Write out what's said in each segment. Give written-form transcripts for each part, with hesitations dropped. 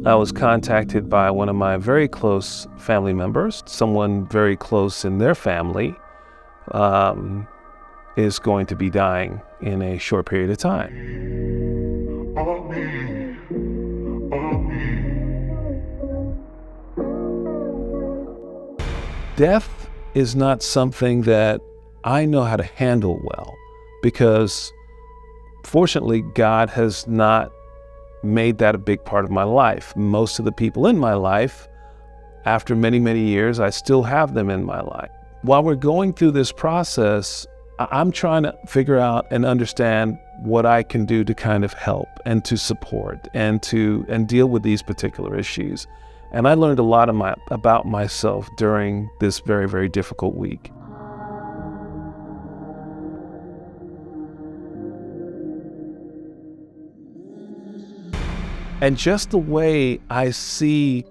I was contacted by one of my very close family members, someone very close in their family, is going to be dying in a short period of time. Death is not something that I know how to handle well, because fortunately, God has not made that a big part of my life. Most of the people in my life, after many, many years, I still have them in my life. While we're going through this process, I'm trying to figure out and understand what I can do to kind of help and to support and deal with these particular issues. And I learned a lot about myself during this very, very difficult week. And just the way I see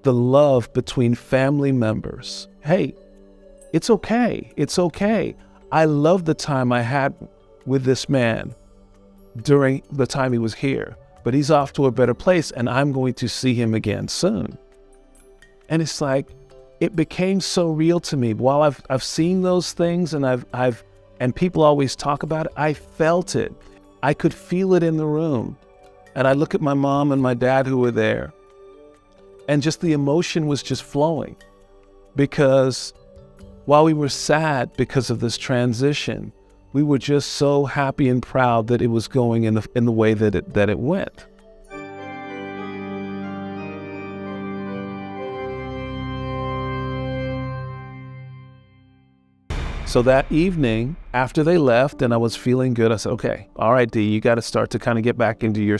the love between family members. Hey, it's okay. It's okay. I love the time I had with this man during the time he was here, but he's off to a better place and I'm going to see him again soon. And it's like, it became so real to me. While I've seen those things and and people always talk about it, I felt it. I could feel it in the room. And I look at my mom and my dad who were there, and just the emotion was just flowing, because while we were sad because of this transition, we were just so happy and proud that it was going in the way that it went. So that evening, after they left and I was feeling good, I said, okay, all right, D, you got to start to kind of get back into your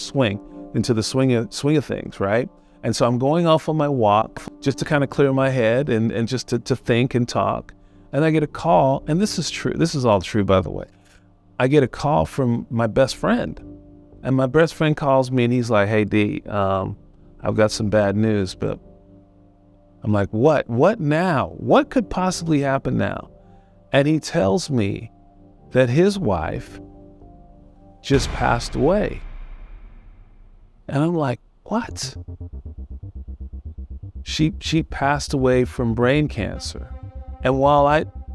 into the swing of things, right? And so I'm going off on my walk just to kind of clear my head and just to think and talk. And I get a call, and this is true. This is all true, by the way. I get a call from my best friend. And my best friend calls me and he's like, hey, D, I've got some bad news. But I'm like, what? What now? What could possibly happen now? And he tells me that his wife just passed away. And I'm like, what? She passed away from brain cancer. And while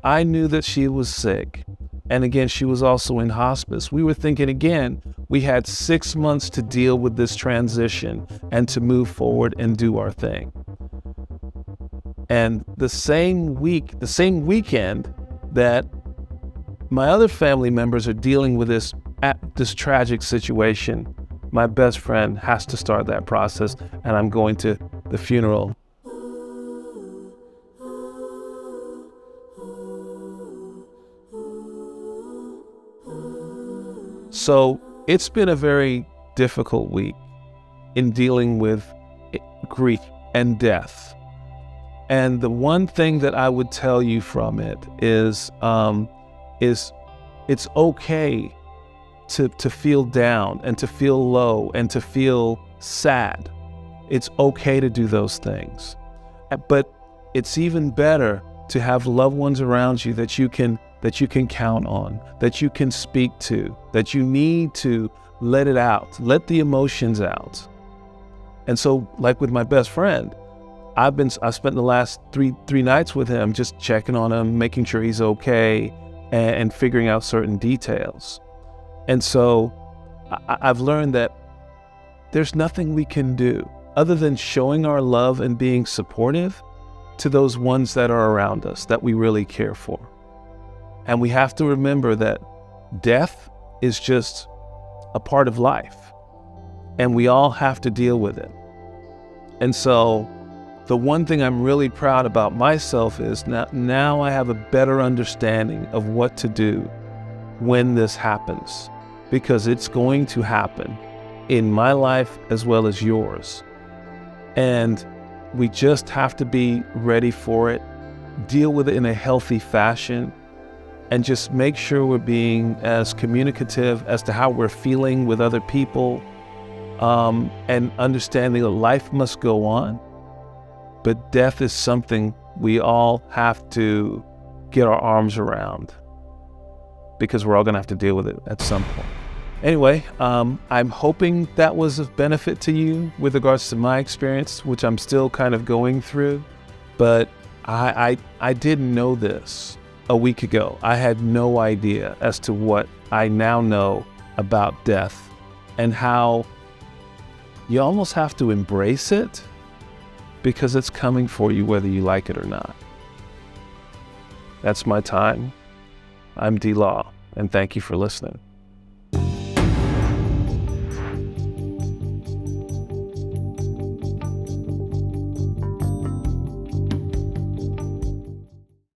I knew that she was sick, and again, she was also in hospice, we were thinking again, we had 6 months to deal with this transition and to move forward and do our thing. And the same weekend that my other family members are dealing with this tragic situation, my best friend has to start that process, and I'm going to the funeral. So it's been a very difficult week in dealing with grief and death. And the one thing that I would tell you from it is it's okay to feel down and to feel low and to feel sad. It's okay to do those things. But it's even better to have loved ones around you that you can count on, that you can speak to, that you need to let it out, let the emotions out. And so, like with my best friend, I spent the last three nights with him, just checking on him, making sure he's okay, and figuring out certain details. And so I've learned that there's nothing we can do other than showing our love and being supportive to those ones that are around us that we really care for. And we have to remember that death is just a part of life, and we all have to deal with it. And so the one thing I'm really proud about myself is now I have a better understanding of what to do when this happens, because it's going to happen in my life as well as yours. And we just have to be ready for it, deal with it in a healthy fashion, and just make sure we're being as communicative as to how we're feeling with other people, and understanding that life must go on. But death is something we all have to get our arms around, because we're all going to have to deal with it at some point. Anyway, I'm hoping that was of benefit to you with regards to my experience, which I'm still kind of going through. But I didn't know this a week ago. I had no idea as to what I now know about death and how you almost have to embrace it because it's coming for you whether you like it or not. That's my time. I'm DLAW, and thank you for listening.